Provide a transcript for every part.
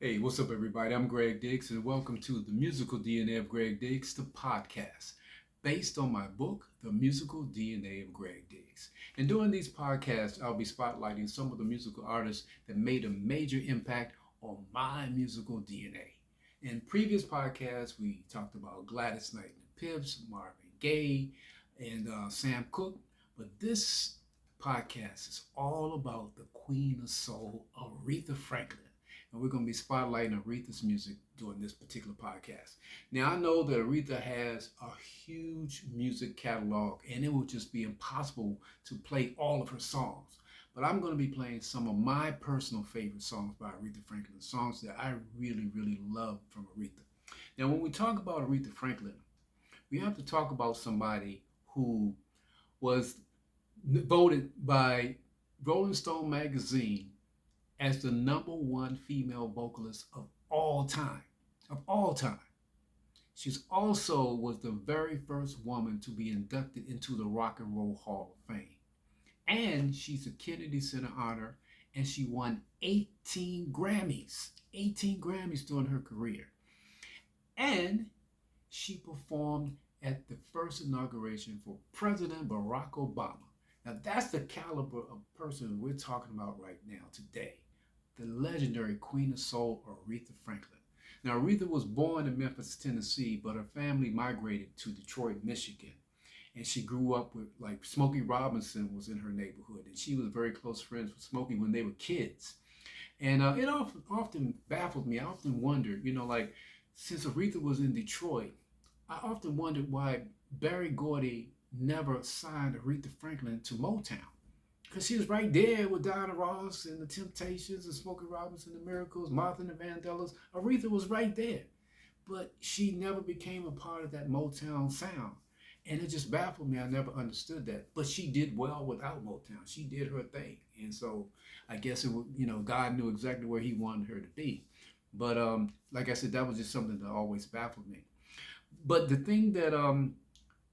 Hey, what's up, everybody? I'm Greg Diggs, and welcome to the Musical DNA of Greg Diggs, the podcast, based on my book, The Musical DNA of Greg Diggs. And during these podcasts, I'll be spotlighting some of the musical artists that made a major impact on my musical DNA. In previous podcasts, we talked about Gladys Knight and the Pips, Marvin Gaye, and Sam Cooke. But this podcast is all about the Queen of Soul, Aretha Franklin, and we're going to be spotlighting Aretha's music during this particular podcast. Now, I know that Aretha has a huge music catalog, and it would just be impossible to play all of her songs. But I'm going to be playing some of my personal favorite songs by Aretha Franklin, songs that I really, really love from Aretha. Now, when we talk about Aretha Franklin, we have to talk about somebody who was voted by Rolling Stone magazine as the number one female vocalist of all time. Of all time. She's also was the very first woman to be inducted into the Rock and Roll Hall of Fame. And she's a Kennedy Center honor, and she won 18 Grammys. 18 Grammys during her career. And she performed at the first inauguration for President Barack Obama. Now that's the caliber of person we're talking about right now today. The legendary Queen of Soul, Aretha Franklin. Now, Aretha was born in Memphis, Tennessee, but her family migrated to Detroit, Michigan. And she grew up with, like, Smokey Robinson was in her neighborhood, and she was very close friends with Smokey when they were kids. And it often baffled me. I often wondered, like, since Aretha was in Detroit, I often wondered why Barry Gordy never signed Aretha Franklin to Motown. Because she was right there with Diana Ross and the Temptations and Smokey Robinson, the Miracles, Martha and the Vandellas. Aretha was right there. But she never became a part of that Motown sound. And it just baffled me. I never understood that. But she did well without Motown. She did her thing. And so I guess God knew exactly where he wanted her to be. But like I said, that was just something that always baffled me. But the thing that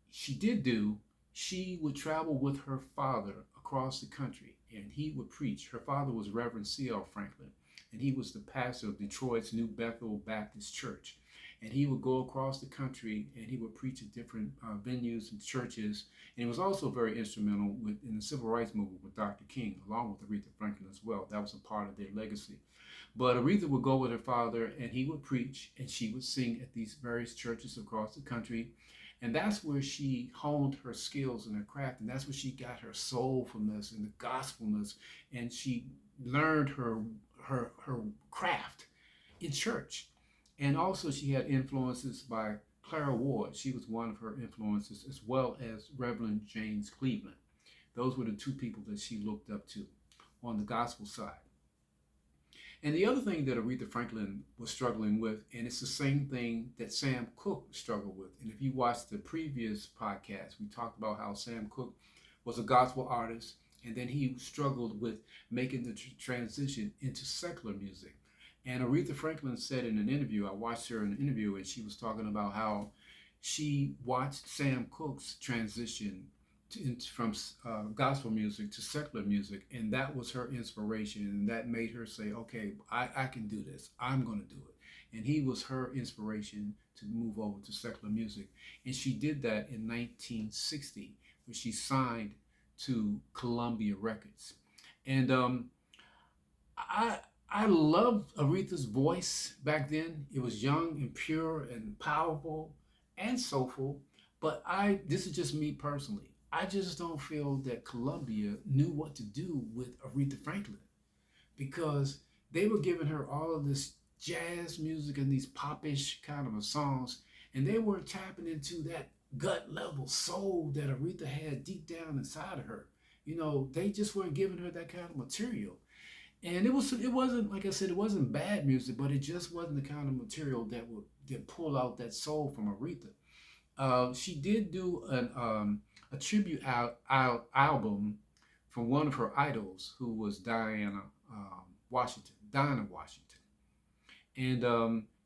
she did do, she would travel with her father across the country and he would preach. Her father was Reverend C.L. Franklin, and he was the pastor of Detroit's New Bethel Baptist Church. And he would go across the country and he would preach at different venues and churches. And he was also very instrumental in the civil rights movement with Dr. King, along with Aretha Franklin as well. That was a part of their legacy. But Aretha would go with her father and he would preach and she would sing at these various churches across the country. And that's where she honed her skills and her craft. And that's where she got her soulfulness and the gospelness. And she learned her craft in church. And also she had influences by Clara Ward. She was one of her influences, as well as Reverend James Cleveland. Those were the two people that she looked up to on the gospel side. And the other thing that Aretha Franklin was struggling with, and it's the same thing that Sam Cooke struggled with. And if you watched the previous podcast, we talked about how Sam Cooke was a gospel artist, and then he struggled with making the transition into secular music. And Aretha Franklin said in an interview, I watched her in an interview, and she was talking about how she watched Sam Cooke's transition from gospel music to secular music, and that was her inspiration, and that made her say, okay, I can do this, I'm going to do it. And he was her inspiration to move over to secular music, and she did that in 1960 when she signed to Columbia Records. And I loved Aretha's voice back then. It was young and pure and powerful and soulful. But this is just me personally. I just don't feel that Columbia knew what to do with Aretha Franklin because they were giving her all of this jazz music and these popish kind of songs, and they weren't tapping into that gut level soul that Aretha had deep down inside of her. They just weren't giving her that kind of material. And it wasn't, like I said, it wasn't bad music, but it just wasn't the kind of material that pull out that soul from Aretha. She did do a tribute album from one of her idols, who was Dinah Washington. And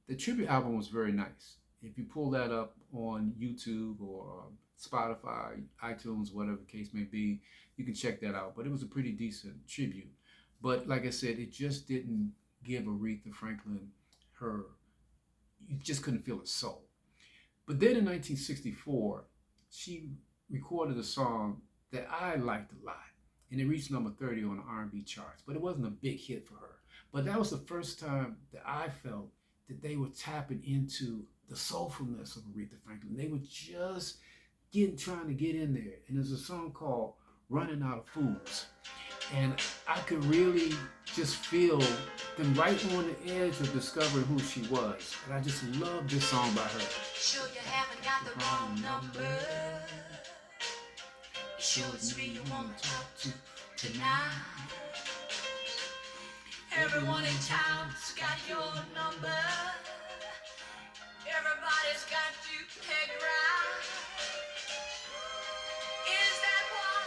the tribute album was very nice. If you pull that up on YouTube or Spotify, iTunes, whatever the case may be, you can check that out. But it was a pretty decent tribute. But like I said, it just didn't give Aretha Franklin her, you just couldn't feel her soul. But then in 1964, she recorded a song that I liked a lot, and it reached number 30 on the R&B charts. But it wasn't a big hit for her. But that was the first time that I felt that they were tapping into the soulfulness of Aretha Franklin. They were just trying to get in there. And there's a song called "Running Out of Fools," and I could really just feel them right on the edge of discovering who she was. And I just love this song by her. Sure you haven't got the wrong number. Sure it's me you want to talk to tonight. Everyone in town's got your number. Everybody's got you pegged right. Is that why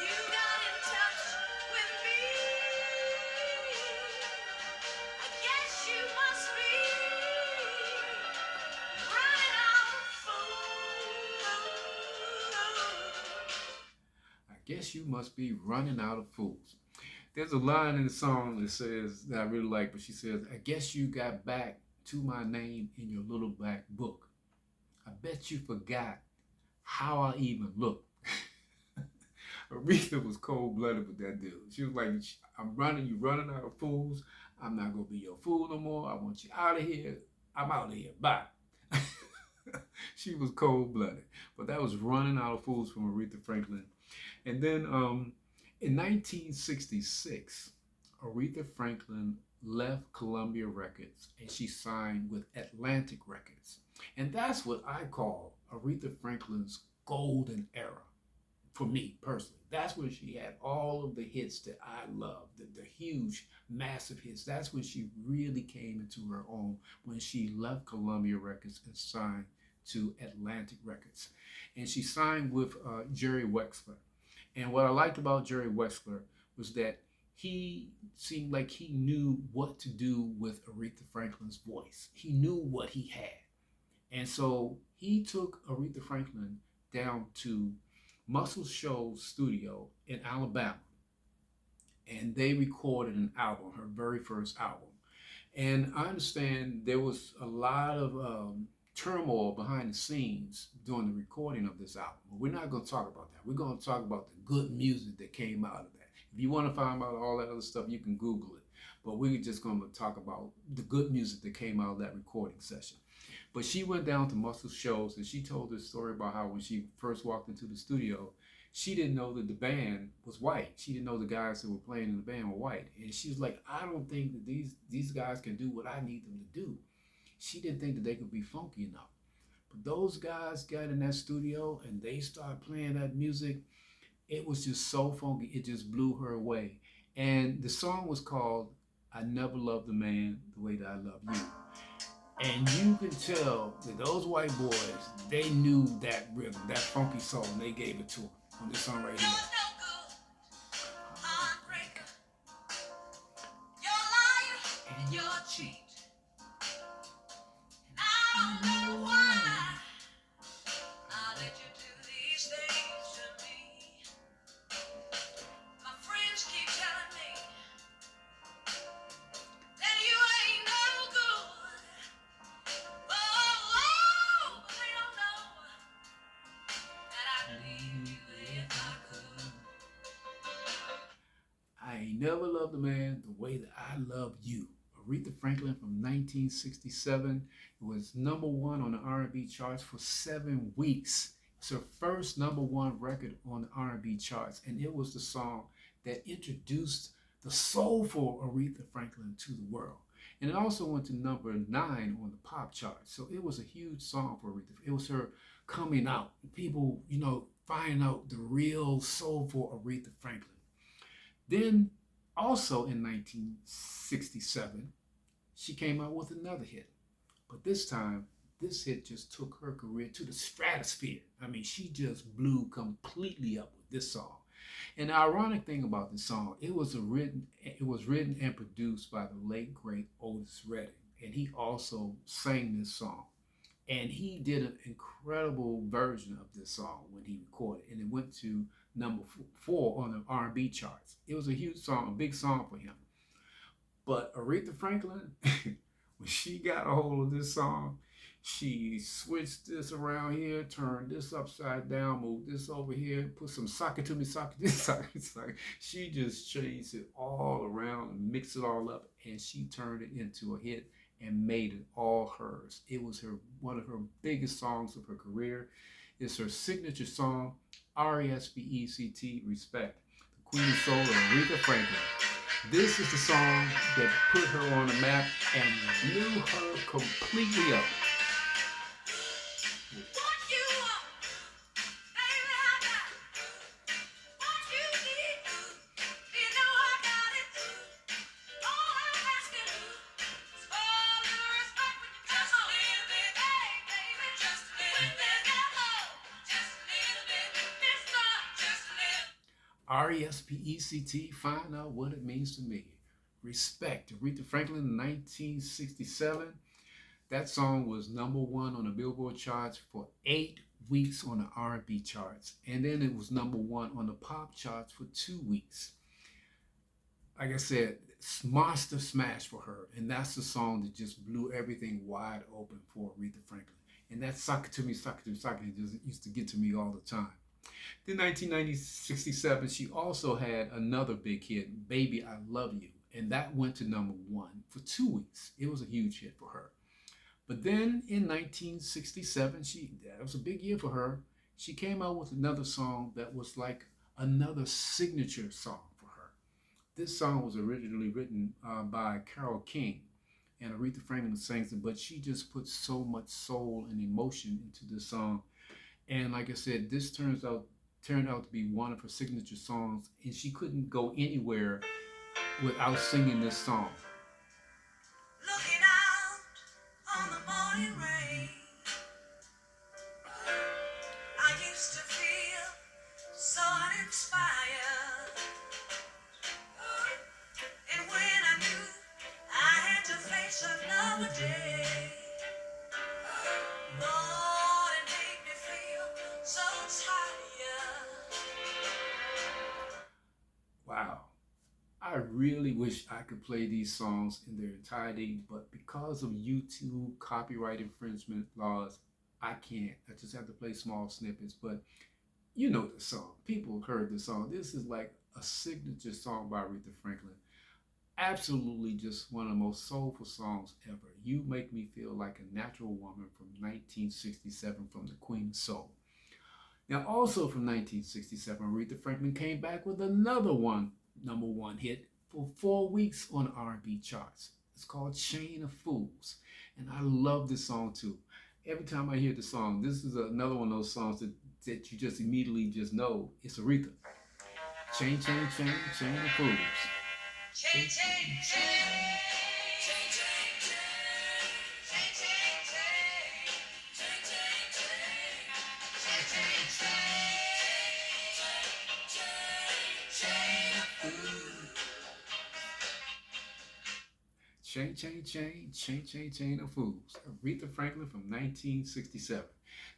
you got in touch with me? I guess you must be running out of fools. I guess you must be running out of fools. There's a line in the song that says that I really like, but she says, I guess you got back to my name in your little black book. I bet you forgot how I even look. Aretha was cold-blooded with that dude. She was like, you running out of fools. I'm not gonna be your fool no more. I want you out of here. I'm out of here. Bye. She was cold-blooded. But that was Running Out of Fools from Aretha Franklin. And then in 1966, Aretha Franklin left Columbia Records and she signed with Atlantic Records. And that's what I call Aretha Franklin's golden era for me personally. That's when she had all of the hits that I love, the huge, massive hits. That's when she really came into her own, when she left Columbia Records and signed to Atlantic Records. And she signed with Jerry Wexler. And what I liked about Jerry Wexler was that he seemed like he knew what to do with Aretha Franklin's voice. He knew what he had. And so he took Aretha Franklin down to Muscle Shoals studio in Alabama. And they recorded an album, her very first album. And I understand there was a lot of turmoil behind the scenes during the recording of this album. But we're not going to talk about that. We're going to talk about the good music that came out of that. If you want to find out all that other stuff, you can Google it. But we're just going to talk about the good music that came out of that recording session. But she went down to Muscle Shoals and she told this story about how when she first walked into the studio, she didn't know that the band was white. She didn't know the guys that were playing in the band were white. And she was like, I don't think that these guys can do what I need them to do. She didn't think that they could be funky enough. But those guys got in that studio and they started playing that music. It was just so funky. It just blew her away. And the song was called I Never Loved a Man the Way That I Love You. And you can tell that those white boys, they knew that rhythm, that funky soul, and they gave it to them on this song right here. You're a cheat. And I don't know why I let you do these things to me. My friends keep telling me that you ain't no good. Oh, but they don't know that I'd leave you if I could. I ain't never loved a man the way that I love you. Aretha Franklin from 1967. It was number one on the R&B charts for 7 weeks. It's her first number one record on the R&B charts, and it was the song that introduced the soulful Aretha Franklin to the world. And it also went to number 9 on the pop charts. So it was a huge song for Aretha. It was her coming out. People, finding out the real soulful Aretha Franklin. Then, also in 1967, she came out with another hit. But this time, this hit just took her career to the stratosphere. I mean, she just blew completely up with this song. And the ironic thing about this song, it was written and produced by the late, great Otis Redding. And he also sang this song. And he did an incredible version of this song when he recorded. And it went to number 4 on the R&B charts. It was a huge song, a big song for him. But Aretha Franklin, when she got a hold of this song, she switched this around here, turned this upside down, moved this over here, put some socket to me, socket this, socket, socket. She just changed it all around and mixed it all up, and she turned it into a hit and made it all hers. It was her one of her biggest songs of her career. It's her signature song, Respect, Respect. The Queen of Soul of Aretha Franklin. This is the song that put her on the map and blew her completely up. Respect, find out what it means to me. Respect. Aretha Franklin in 1967. That song was number one on the Billboard charts for 8 weeks on the R&B charts. And then it was number one on the pop charts for 2 weeks. Like I said, monster smash for her. And that's the song that just blew everything wide open for Aretha Franklin. And that Sock It To Me, Sock It To Me, Sock It just used to get to me all the time. Then 1967, she also had another big hit, Baby, I Love You. And that went to number one for 2 weeks. It was a huge hit for her. But then in 1967, that was a big year for her. She came out with another song that was like another signature song for her. This song was originally written by Carole King, and Aretha Franklin sings it, but she just put so much soul and emotion into this song. And like I said, this turned out to be one of her signature songs, and she couldn't go anywhere without singing this song. Looking out on the morning rain, I used to feel so uninspired, and when I knew I had to face another day, Lord, it made me feel so tired. Wow. I really wish I could play these songs in their entirety, but because of YouTube copyright infringement laws, I can't. I just have to play small snippets, but you know the song. People heard the song. This is like a signature song by Aretha Franklin. Absolutely just one of the most soulful songs ever. You Make Me Feel Like a Natural Woman from 1967 from the Queen of Soul. Now also from 1967, Aretha Franklin came back with another number one hit for 4 weeks on the R&B charts. It's called Chain of Fools. And I love this song too. Every time I hear the song, this is another one of those songs that you just immediately just know it's Aretha. Chain, chain, chain, chain of fools. Chain, chain, chain. Chain, chain, chain, chain, chain, chain of fools. Aretha Franklin from 1967.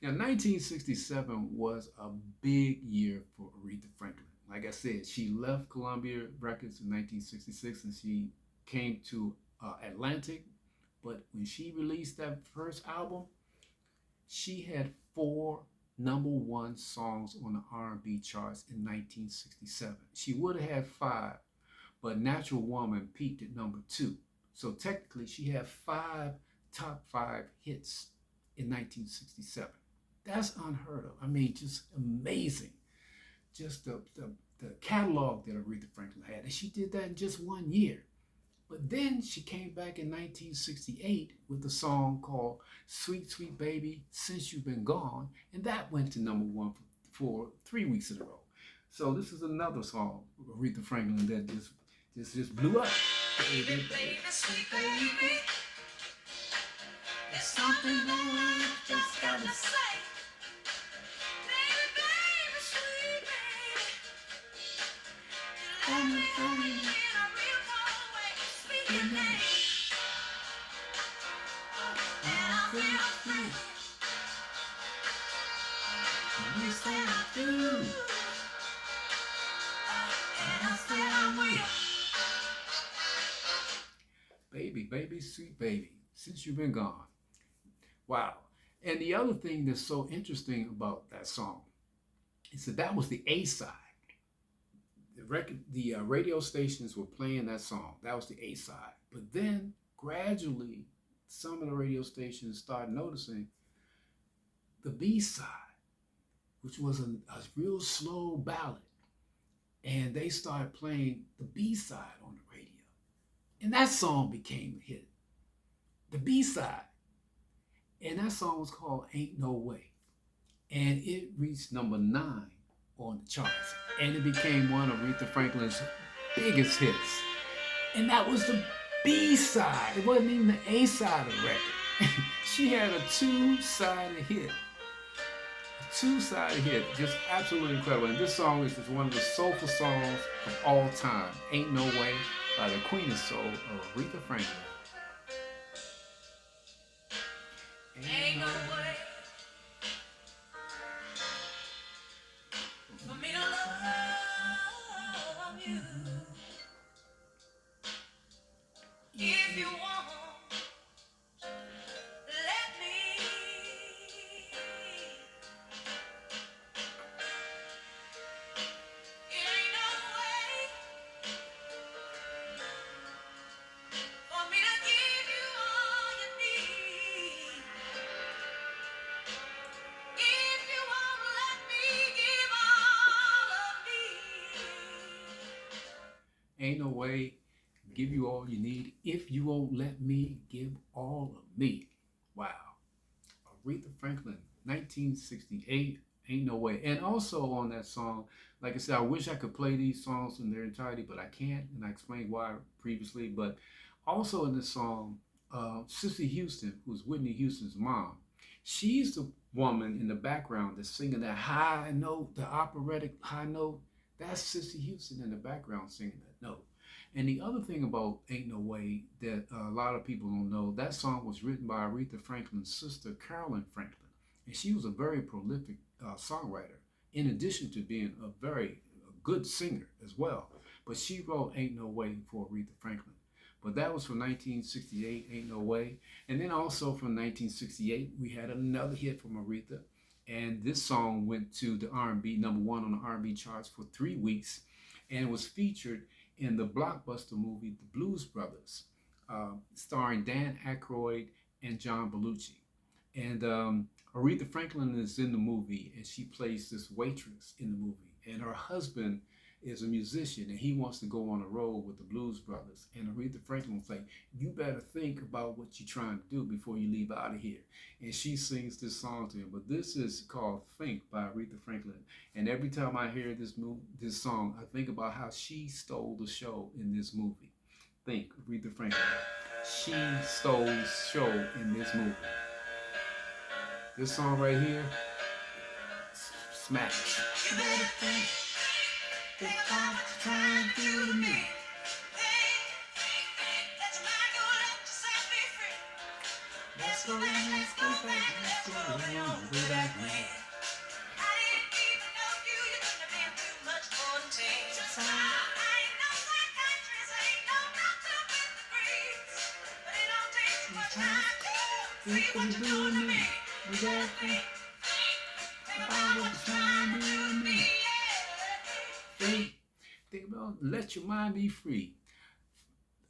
Now, 1967 was a big year for Aretha Franklin. Like I said, she left Columbia Records in 1966 and she came to Atlantic. But when she released that first album, she had 4 number one songs on the R&B charts in 1967. She would have had 5, but Natural Woman peaked at number 2. So technically, she had 5 top 5 hits in 1967. That's unheard of. I mean, just amazing. Just the catalog that Aretha Franklin had. And she did that in just 1 year. But then she came back in 1968 with a song called Sweet, Sweet Baby, Since You've Been Gone. And that went to number 1 for 3 weeks in a row. So this is another song, Aretha Franklin, that just blew up. Baby, baby, sweet baby, there's something that I just gotta say. Baby, baby, sweet baby, you let me come in a real cold way. Speak your name, and I feel free. And you say I do, and I say I will. Baby, baby, sweet baby, since you've been gone. Wow. And the other thing that's so interesting about that song is that that was the A side. The radio stations were playing that song. That was the A side. But then gradually, some of the radio stations started noticing the B side, which was a real slow ballad. And they started playing the B side on the radio. And that song became a hit. The B side. And that song was called Ain't No Way. And it reached number 9 on the charts. And it became one of Aretha Franklin's biggest hits. And that was the B side. It wasn't even the A side of the record. She had a two-sided hit. A two-sided hit. Just absolutely incredible. And this song is just one of the soulful songs of all time. Ain't No Way by the Queen of Soul of Aretha Franklin. Ain't no way for me to love you. If you want, let me. It ain't no way for me to give you all you need. If you won't let me give all of me. Ain't no way give you all you need if you won't let me give all of me. Wow. Aretha Franklin, 1968, Ain't No Way. And also on that song, like I said, I wish I could play these songs in their entirety, but I can't, and I explained why previously. But also in this song, Sissy Houston, who's Whitney Houston's mom, she's the woman in the background that's singing that high note, the operatic high note. That's Sissy Houston in the background singing that note. And the other thing about Ain't No Way that a lot of people don't know, that song was written by Aretha Franklin's sister, Carolyn Franklin. And she was a very prolific songwriter, in addition to being a very good singer as well. But she wrote Ain't No Way for Aretha Franklin. But that was from 1968, Ain't No Way. And then also from 1968, we had another hit from Aretha. And this song went to the R&B, #1 on the R&B charts for 3 weeks. And it was featured in the blockbuster movie The Blues Brothers, starring Dan Aykroyd and John Belushi. And Aretha Franklin is in the movie, and she plays this waitress in the movie. And her husband is a musician, and he wants to go on a road with the Blues Brothers. And Aretha Franklin was like, you better think about what you're trying to do before you leave out of here. And she sings this song to him. But this is called Think by Aretha Franklin. And every time I hear this song, I think about how she stole the show in this movie. Think, Aretha Franklin. She stole the show in this movie. This song right here, smacks. You better think about what you're trying to do to me. Let's go back, let's go back, let's go on way back when. I didn't even know you couldn't have been too much more than taste. I ain't no psychiatrist, ain't no doctor with degrees, but it don't take too much time to see what you're doing to me. You gotta think about what you're trying to do to me. Think about, let your mind be free.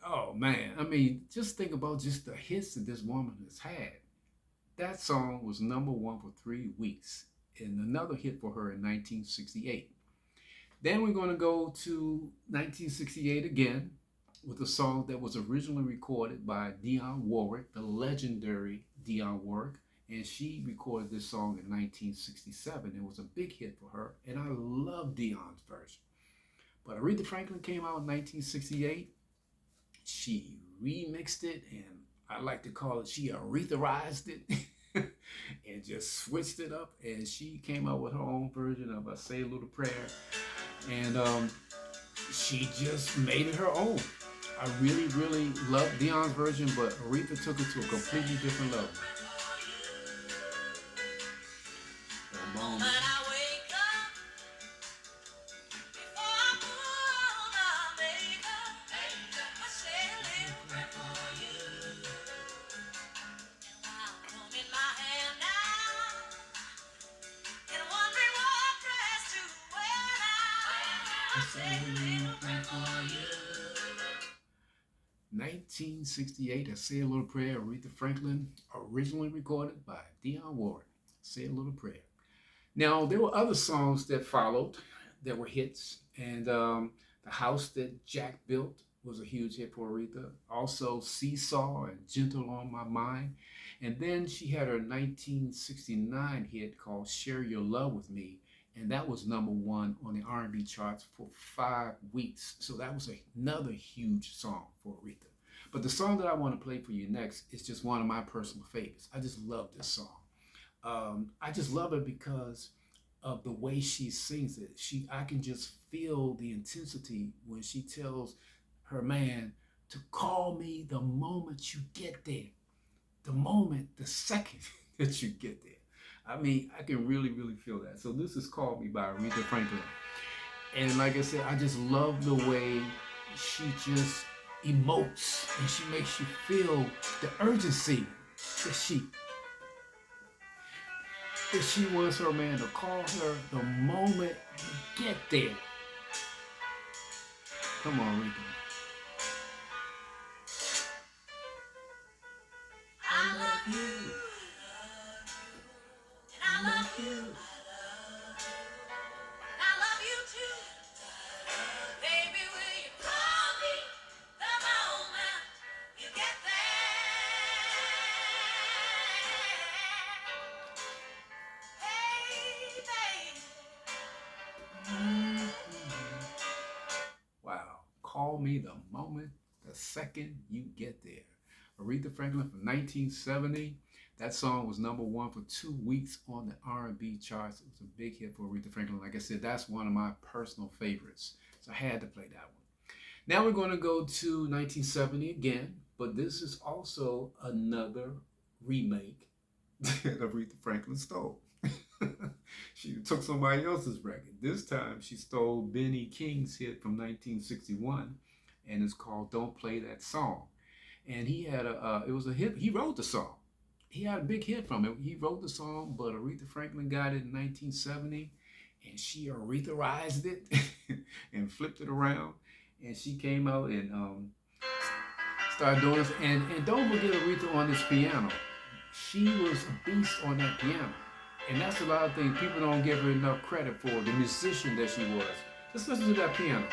Oh man, I mean, just think about just the hits that this woman has had. That song was #1 for 3 weeks, and another hit for her in 1968. Then we're going to go to 1968 again with a song that was originally recorded by Dionne Warwick, the legendary Dionne Warwick, and she recorded this song in 1967. It was a big hit for her, and I love Dionne's version. But Aretha Franklin came out in 1968. She remixed it, and I like to call it, she Arethaized it and just switched it up, and she came out with her own version of I Say a Little Prayer, and she just made it her own. I really, really love Dionne's version, but Aretha took it to a completely different level. for you. 1968, I Say a Little Prayer, Aretha Franklin, originally recorded by Dionne Warwick. Say a Little Prayer. Now, there were other songs that followed that were hits, and The House That Jack Built was a huge hit for Aretha. Also, Seesaw and Gentle on My Mind. And then she had her 1969 hit called Share Your Love With Me, and that was number one on the R&B charts for 5 weeks. So that was another huge song for Aretha. But the song that I want to play for you next is just one of my personal favorites. I just love this song. I just love it because of the way she sings it. I can just feel the intensity when she tells her man to call me the moment you get there, the moment, the second that you get there. I mean, I can really, really feel that. So this is Call Me by Aretha Franklin. And like I said, I just love the way she just emotes and she makes you feel the urgency that she wants her man to call her the moment you get there. Come on, Rita. I love you. And I love you. And I love you too. Baby, will you call me the moment you get there? Hey, baby. Wow. Call me the moment, the second you get there. Aretha Franklin from 1970. That song was number one for 2 weeks on the R&B charts. It was a big hit for Aretha Franklin. Like I said, that's one of my personal favorites. So I had to play that one. Now we're going to go to 1970 again, but this is also another remake that Aretha Franklin stole. She took somebody else's record. This time she stole Benny King's hit from 1961, and it's called Don't Play That Song. And he had it was a hit. He wrote the song. He had a big hit from it. He wrote the song, but Aretha Franklin got it in 1970, and she Arethaized it and flipped it around. And she came out and started doing this. And don't forget Aretha on this piano. She was a beast on that piano. And that's a lot of things people don't give her enough credit for, the musician that she was. Just listen to that piano.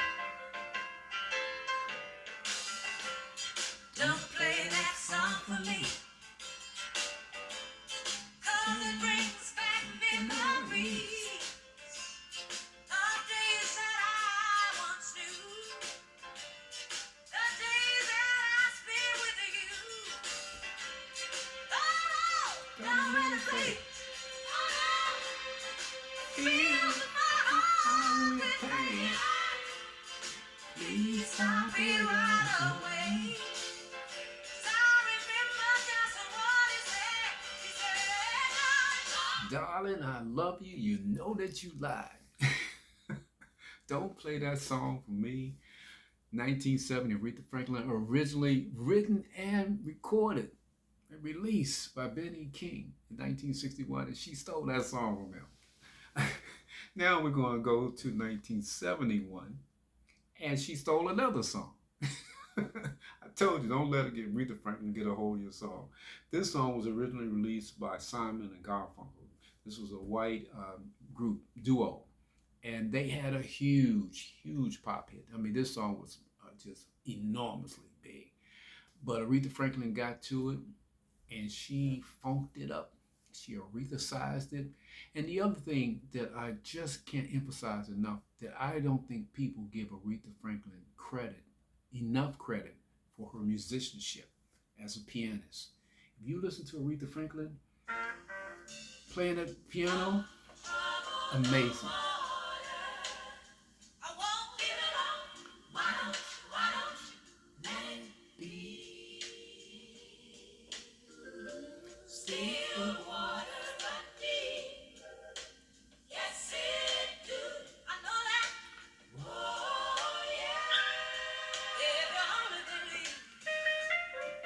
Don't play that song for me, 'cause it brings back memories of days that I once knew, the days that I spent with you. Oh no, don't let it be. Oh no, fills my heart with pain. Please stop it right away. Darling, I love you. You know that you lied. Don't play that song for me. 1970, Aretha Franklin, originally written and recorded and released by Benny King in 1961, and she stole that song from him. Now we're going to go to 1971, and she stole another song. I told you, don't let Aretha Franklin get a hold of your song. This song was originally released by Simon and Garfunkel. This was a white group duo, and they had a huge, huge pop hit. I mean, this song was just enormously big. But Aretha Franklin got to it, and she funked it up. She Aretha-sized it. And the other thing that I just can't emphasize enough, that I don't think people give Aretha Franklin enough credit for her musicianship as a pianist. If you listen to Aretha Franklin playing that piano, amazing.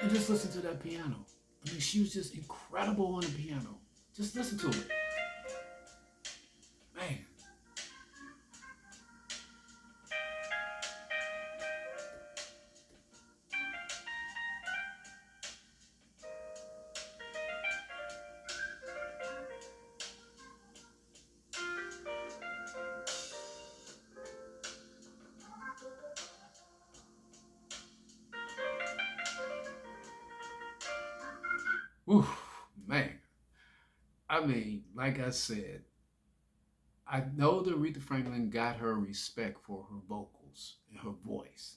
And just listen to that piano. I mean, she was just incredible on the piano. Just listen to it. Man. Whew, man. I mean, like I said, I know that Aretha Franklin got her respect for her vocals and her voice,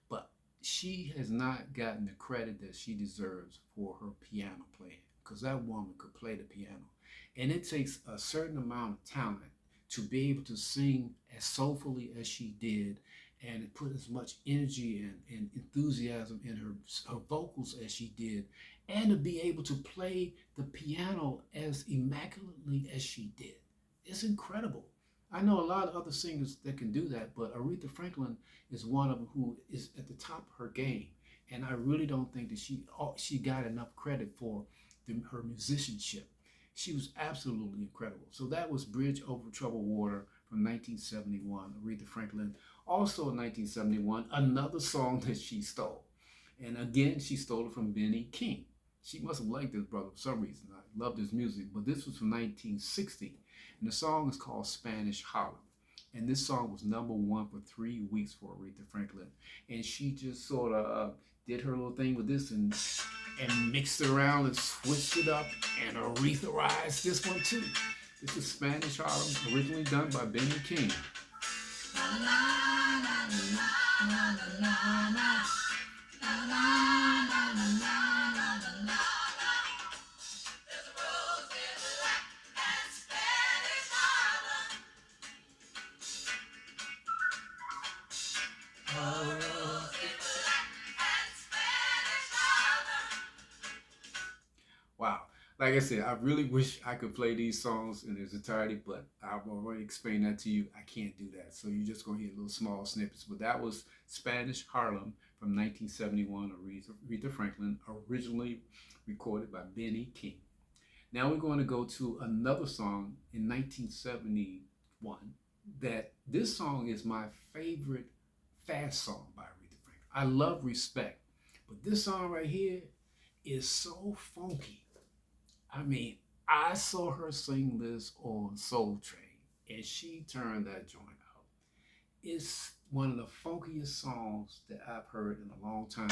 but she has not gotten the credit that she deserves for her piano playing because that woman could play the piano. And it takes a certain amount of talent to be able to sing as soulfully as she did and put as much energy and enthusiasm in her vocals as she did, and to be able to play the piano as immaculately as she did. It's incredible. I know a lot of other singers that can do that, but Aretha Franklin is one of them who is at the top of her game, and I really don't think that she got enough credit for her musicianship. She was absolutely incredible. So that was Bridge Over Troubled Water from 1971, Aretha Franklin. Also in 1971, another song that she stole. And again, she stole it from Benny King. She must have liked this brother for some reason. I love his music, but this was from 1960. And the song is called Spanish Harlem. And this song was number one for 3 weeks for Aretha Franklin. And she just sort of did her little thing with this and mixed it around and switched it up and Arethaized this one too. This is Spanish Harlem, originally done by Benny King. Wow. Like I said, I really wish I could play these songs in its entirety, but I've already explained that to you. I can't do that. So you're just going to hear little small snippets. But that was Spanish Harlem from 1971, Aretha Franklin, originally recorded by Benny King. Now we're going to go to another song in 1971 that this song is my favorite fast song by Aretha Franklin. I love Respect, but this song right here is so funky. I mean, I saw her sing this on Soul Train, and she turned that joint out. It's one of the funkiest songs that I've heard in a long time.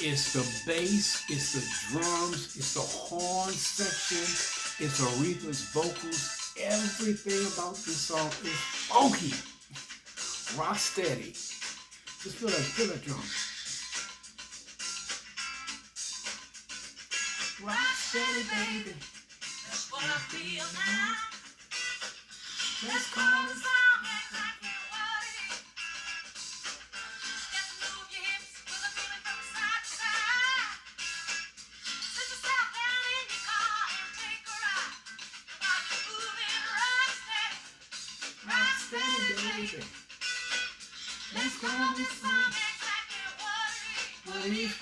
It's the bass, it's the drums, it's the horn section, it's Aretha's vocals. Everything about this song is funky. Rock steady. Just feel that drum. Rock steady, baby. That's what I feel now. Let's call it. Rock steady, baby. Let's call this song. What is?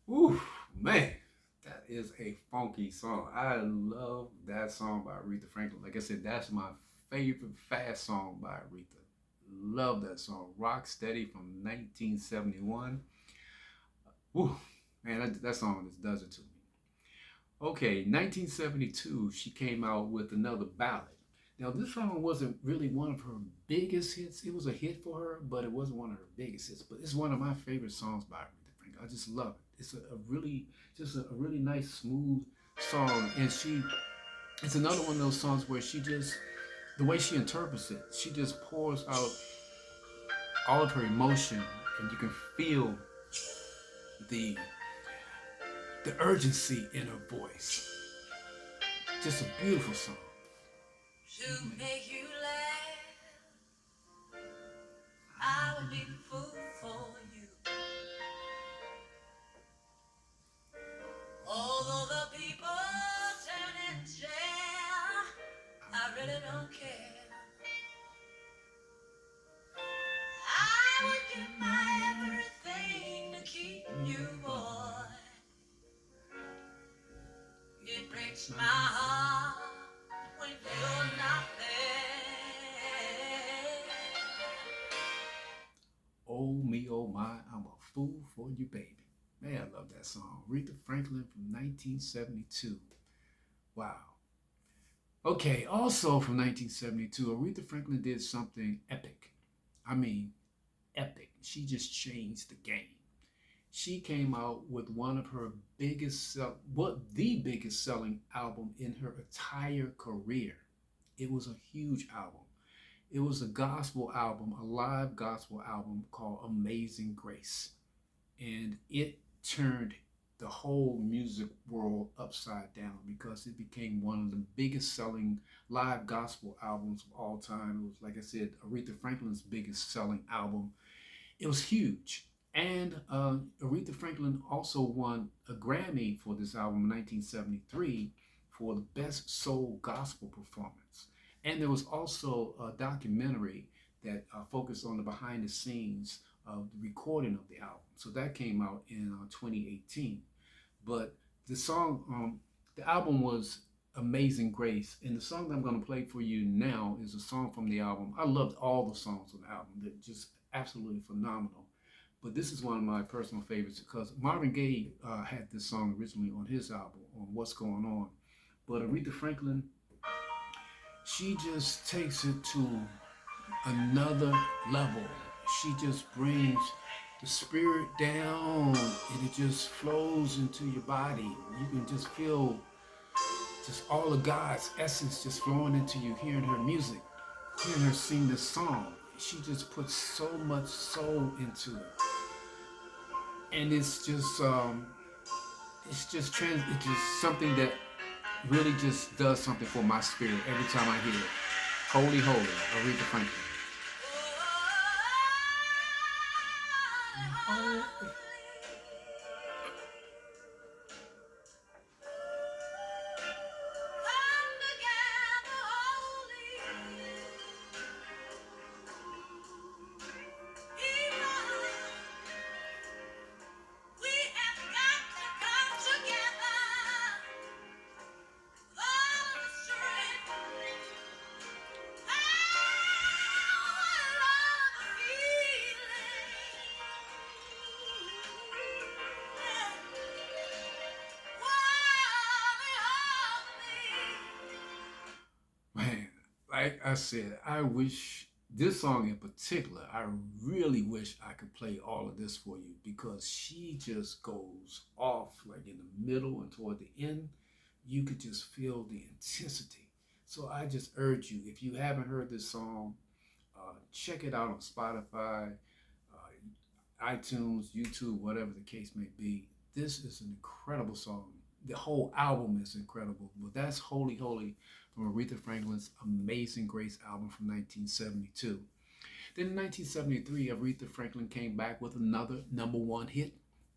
Ooh, man, that is a funky song. I love that song by Aretha Franklin. Like I said, that's my favorite fast song by Aretha. Love that song. Rock Steady from 1971. Ooh, man, that song just does it to me. Okay, 1972, she came out with another ballad. Now, this song wasn't really one of her biggest hits. It was a hit for her, but it wasn't one of her biggest hits. But it's one of my favorite songs by Aretha Franklin. I just love it. It's a really, just a really nice, smooth song. And it's another one of those songs where the way she interprets it, she just pours out all of her emotion, and you can feel the the urgency in her voice. Just a beautiful song. To make you laugh, I would be the fool for you. Although the people turn and stare, I really don't care. I would give my everything to keep you, boy. It breaks my heart when you're not there. Oh me, oh my, I'm a fool for you, baby. Man, I love that song. Aretha Franklin from 1972. Wow. Okay, also from 1972, Aretha Franklin did something epic. I mean, epic. She just changed the game. She came out with one of her what the biggest selling album in her entire career. It was a huge album. It was a gospel album, a live gospel album called Amazing Grace. And it turned the whole music world upside down because it became one of the biggest selling live gospel albums of all time. It was, like I said, Aretha Franklin's biggest selling album. It was huge. And Aretha Franklin also won a Grammy for this album in 1973 for the best soul gospel performance. And there was also a documentary that focused on the behind the scenes of the recording of the album. So that came out in 2018. But the song, the album was Amazing Grace. And the song that I'm going to play for you now is a song from the album. I loved all the songs on the album. They're just absolutely phenomenal. But this is one of my personal favorites because Marvin Gaye had this song originally on his album, on What's Going On. But Aretha Franklin, she just takes it to another level. She just brings the spirit down and it just flows into your body. You can just feel just all of God's essence just flowing into you, hearing her music, hearing her sing this song. She just puts so much soul into it. And it's just something that really just does something for my spirit every time I hear it. Holy, holy, Aretha Franklin. Oh, man, like I said, I wish this song in particular, I really wish I could play all of this for you because she just goes off like in the middle and toward the end. You could just feel the intensity. So I just urge you, if you haven't heard this song, check it out on Spotify, iTunes, YouTube, whatever the case may be. This is an incredible song. The whole album is incredible, but that's Holy Holy from Aretha Franklin's Amazing Grace album from 1972. Then in 1973, Aretha Franklin came back with another number one hit.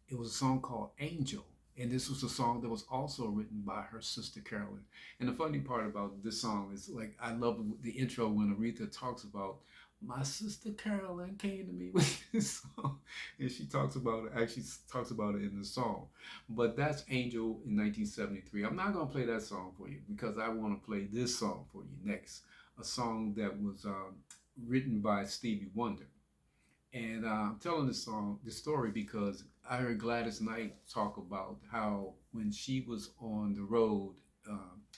It was a song called Angel. And this was a song that was also written by her sister Carolyn. And the funny part about this song is like I love the intro when Aretha talks about my sister Carolyn came to me with this song. And she talks about it, actually talks about it in the song. But that's Angel in 1973. I'm not going to play that song for you because I want to play this song for you next. A song that was written by Stevie Wonder. And I'm telling this story because I heard Gladys Knight talk about how when she was on the road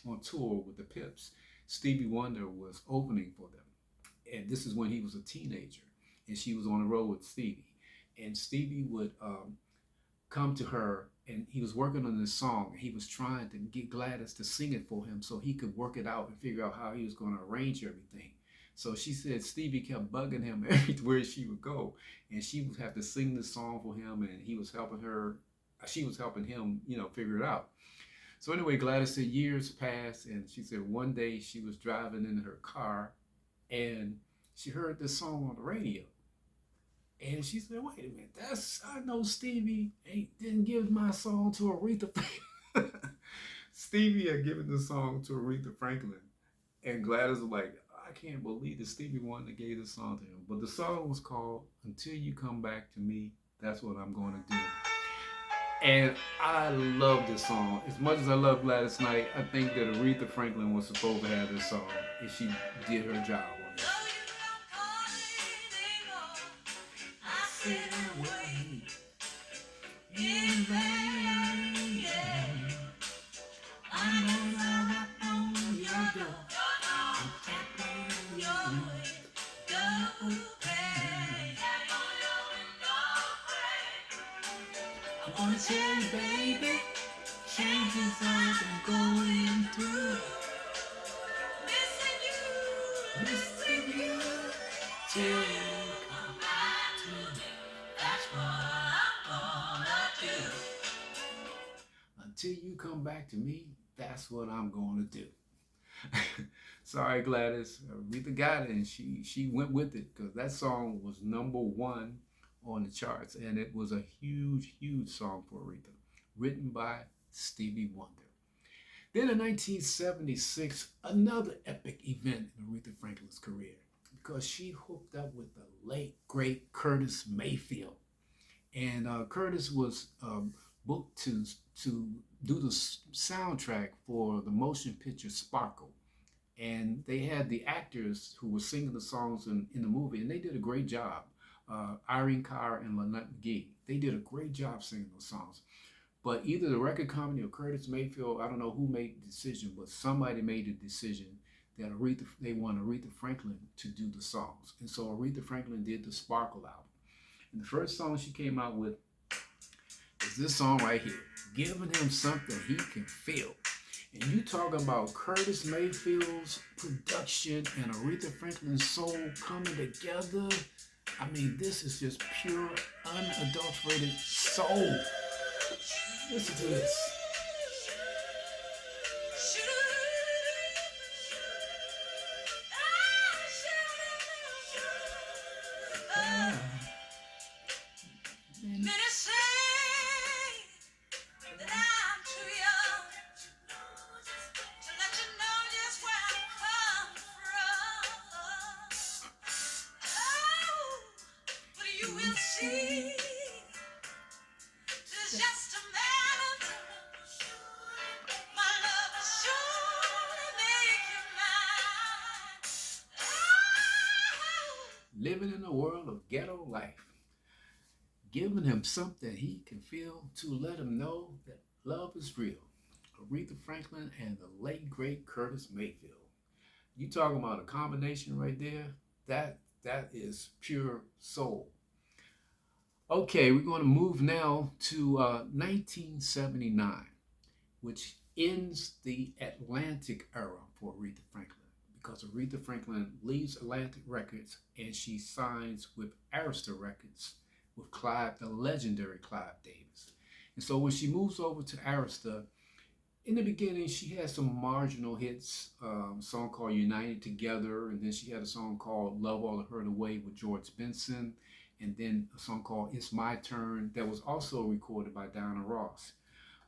on tour with the Pips, Stevie Wonder was opening for them. And this is when he was a teenager, and she was on the road with Stevie. And Stevie would come to her, and he was working on this song. And he was trying to get Gladys to sing it for him so he could work it out and figure out how he was going to arrange everything. So she said Stevie kept bugging him everywhere she would go, and she would have to sing the song for him, and he was helping her. She was helping him, figure it out. So anyway, Gladys said years passed, and she said one day she was driving in her car, and she heard this song on the radio, and she said, "Wait a minute, I know Stevie didn't give my song to Aretha." Stevie had given the song to Aretha Franklin, and Gladys was like, I can't believe that Stevie Wonder gave this song to him. But the song was called Until You Come Back to Me, That's What I'm Going to Do. And I love this song. As much as I love Gladys Knight, I think that Aretha Franklin was supposed to have this song, and she did her job on this. sit and wait in vain. Yeah. I'm gonna knock on your door and tap on your window pane. I wanna tell you, baby, changes I've been going through. Missing you till you come back to me. That's what I'm gonna do. Until you come back to me, that's what I'm going to do. Sorry, Gladys. Aretha got it, and she went with it because that song was number one on the charts, and it was a huge, huge song for Aretha, written by Stevie Wonder. Then in 1976, another epic event in Aretha Franklin's career because she hooked up with the late great Curtis Mayfield, and Curtis was booked to do the soundtrack for the motion picture Sparkle, and they had the actors who were singing the songs in the movie, and they did a great job. Irene Cara and Lynette McGee, they did a great job singing those songs. But either the record company or Curtis Mayfield, I don't know who made the decision, but somebody made the decision that they wanted Aretha Franklin to do the songs. And so Aretha Franklin did the Sparkle album. And the first song she came out with is this song right here, Giving Him Something He Can Feel. And you talking about Curtis Mayfield's production and Aretha Franklin's soul coming together. I mean, this is just pure, unadulterated soul. Listen to this. Many say that I'm too young to let you know just where I come from. Oh, but you will see. It's just a matter of my love will surely make you mine. Oh. Living in a world of ghetto life. Giving him something he can feel to let him know that love is real. Aretha Franklin and the late great Curtis Mayfield. You talking about a combination right there? That is pure soul. Okay, we're going to move now to 1979, which ends the Atlantic era for Aretha Franklin because Aretha Franklin leaves Atlantic Records and she signs with Arista Records with the legendary Clive Davis. And so when she moves over to Arista, in the beginning, she had some marginal hits, a song called United Together, and then she had a song called Love All the Hurt Away with George Benson, and then a song called It's My Turn that was also recorded by Diana Ross.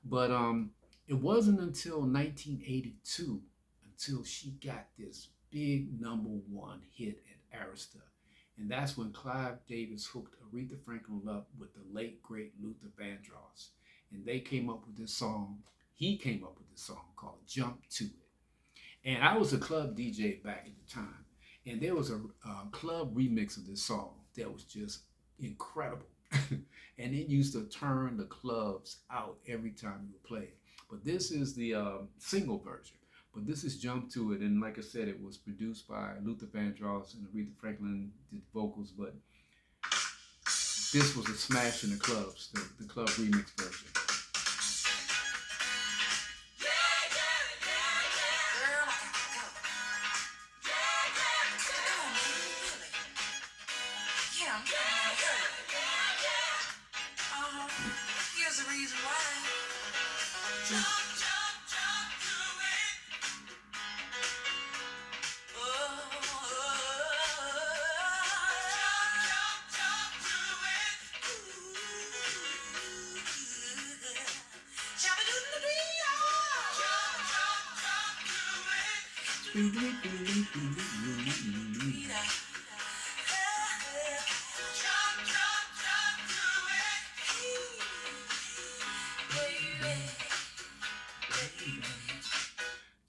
But it wasn't until 1982 until she got this big number one hit at Arista. And that's when Clive Davis hooked Aretha Franklin up with the late, great Luther Vandross. And they came up with this song. He came up with this song called Jump to It. And I was a club DJ back at the time. And there was a club remix of this song that was just incredible. And it used to turn the clubs out every time you would play it. But this is the single version. But this is Jump to It. And like I said, it was produced by Luther Vandross and Aretha Franklin did vocals. But this was a smash in the clubs, the club remix version. Here's the reason why. Jump, jump, jump to it. Oh, jump, jump, jump to it. Shabba-doodle-dee, jump, jump, jump to it.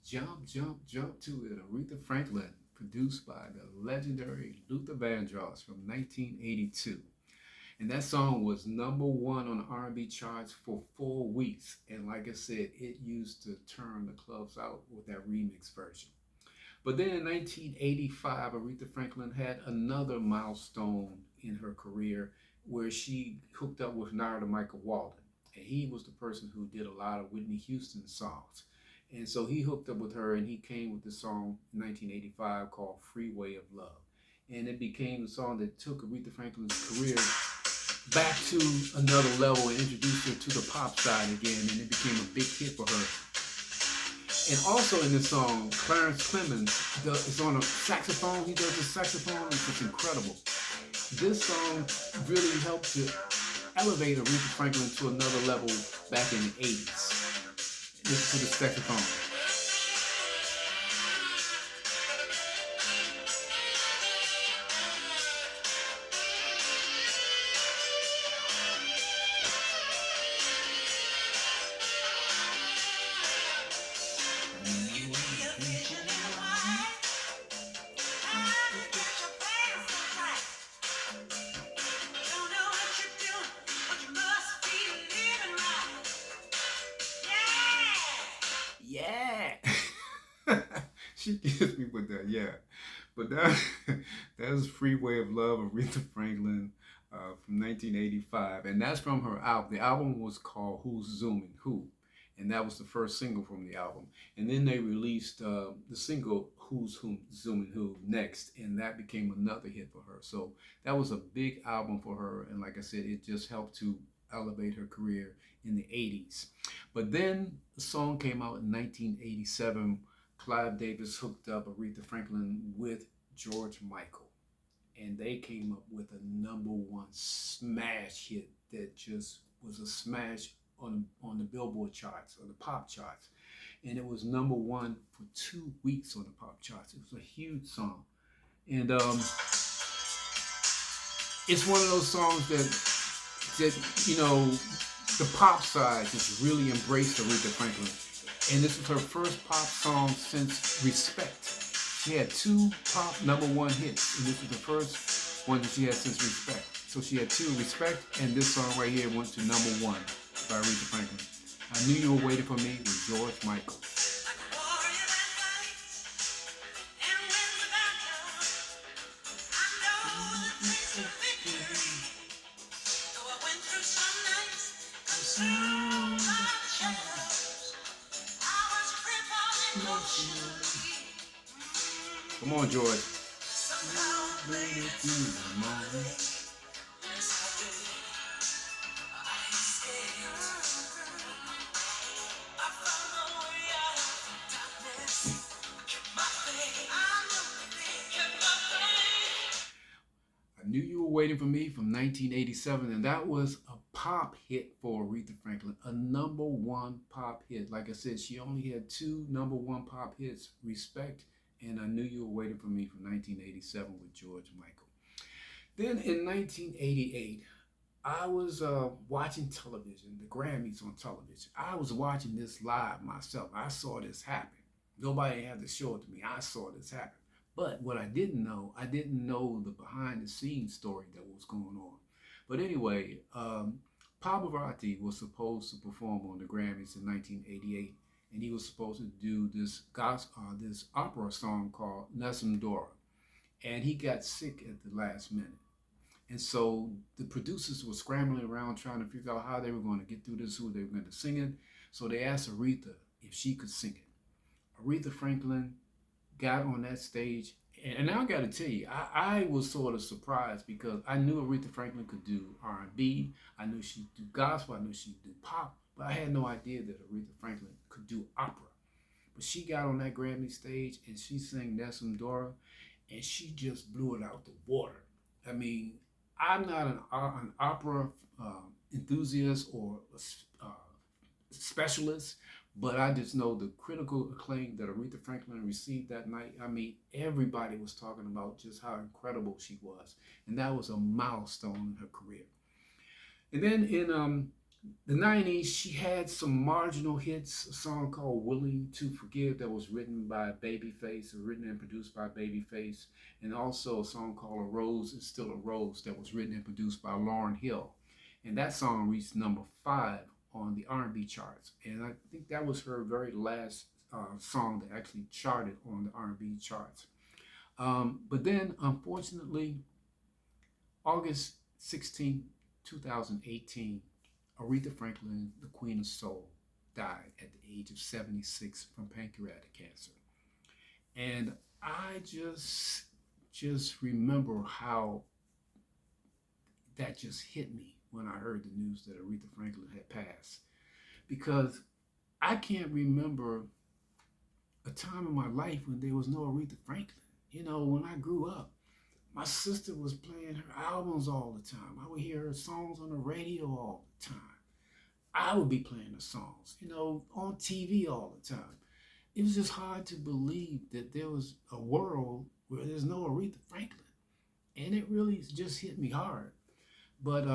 Jump, Jump, Jump to It, Aretha Franklin, produced by the legendary Luther Vandross from 1982. And that song was number one on the R&B charts for 4 weeks. And like I said, it used to turn the clubs out with that remix version. But then in 1985, Aretha Franklin had another milestone in her career where she hooked up with Narada Michael Walden. And he was the person who did a lot of Whitney Houston songs. And so he hooked up with her and he came with the song in 1985 called Freeway of Love. And it became the song that took Aretha Franklin's career back to another level and introduced her to the pop side again. And it became a big hit for her. And also in this song, Clarence Clemens is on a saxophone. He does the saxophone. It's just incredible. This song really helped to elevate Aretha Franklin to another level back in the 80s. Listen to the saxophone. Yeah. She gives me with that, yeah. But that's Freeway of Love, Aretha Franklin from 1985. And that's from her album. The album was called Who's Zooming Who? And that was the first single from the album. And then they released the single Zooming Who next. And that became another hit for her. So that was a big album for her. And like I said, it just helped to elevate her career in the 80s. But then the song came out in 1987. Clive Davis hooked up Aretha Franklin with George Michael. And they came up with a number one smash hit that just was a smash on the Billboard charts or the pop charts. And it was number one for 2 weeks on the pop charts. It was a huge song. And it's one of those songs that you know, the pop side just really embraced Aretha Franklin. And this was her first pop song since Respect. She had two pop number one hits, and this was the first one that she had since Respect. So she had two, Respect, and this song right here went to number one by Aretha Franklin. I Knew You Were Waiting for Me with George Michael. Come on, George. I Knew You Were Waiting for Me from 1987, and that was a pop hit for Aretha Franklin, a number one pop hit. Like I said, she only had two number one pop hits, Respect and I Knew You Were Waiting for Me from 1987 with George Michael. Then in 1988, I was watching television, the Grammys on television. I was watching this live myself. I saw this happen. Nobody had to show it to me. I saw this happen. But what I didn't know the behind the scenes story that was going on. But anyway, Pavarotti was supposed to perform on the Grammys in 1988, and he was supposed to do this opera song called Nessun Dorma, and he got sick at the last minute. And so the producers were scrambling around trying to figure out how they were going to get through this, who they were going to sing it. So they asked Aretha if she could sing it. Aretha Franklin got on that stage, and I got to tell you, I was sort of surprised because I knew Aretha Franklin could do R&B, I knew she'd do gospel, I knew she'd do pop, but I had no idea that Aretha Franklin could do opera. But she got on that Grammy stage and she sang Nessun Dorma, and she just blew it out the water. I mean, I'm not an opera enthusiast or specialist, but I just know the critical acclaim that Aretha Franklin received that night. I mean, everybody was talking about just how incredible she was. And that was a milestone in her career. And then in The 90s, she had some marginal hits, a song called Willing to Forgive that was written by Babyface, or written and produced by Babyface, and also a song called A Rose is Still a Rose that was written and produced by Lauryn Hill. And that song reached number 5 on the R&B charts. And I think that was her very last song that actually charted on the R&B charts. But then, unfortunately, August 16, 2018, Aretha Franklin, the Queen of Soul, died at the age of 76 from pancreatic cancer. And I just remember how that just hit me when I heard the news that Aretha Franklin had passed. Because I can't remember a time in my life when there was no Aretha Franklin. You know, when I grew up, my sister was playing her albums all the time. I would hear her songs on the radio all the time. I would be playing the songs, you know, on TV all the time. It was just hard to believe that there was a world where there's no Aretha Franklin. And it really just hit me hard. But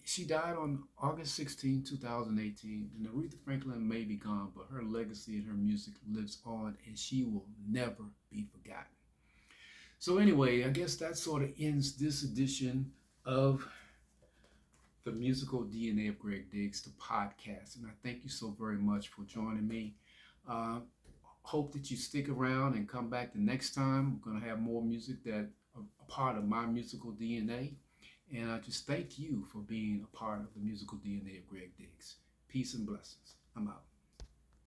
she died on August 16, 2018. And Aretha Franklin may be gone, but her legacy and her music lives on, and she will never be forgotten. So, anyway, I guess that sort of ends this edition of the musical DNA of Gregg Diggs, the podcast. And I thank you so very much for joining me. Uh, Hope that you stick around and come back the next time. We're going to have more music that are a part of my musical DNA. And I just thank you for being a part of the musical DNA of Gregg Diggs. Peace and blessings. I'm out.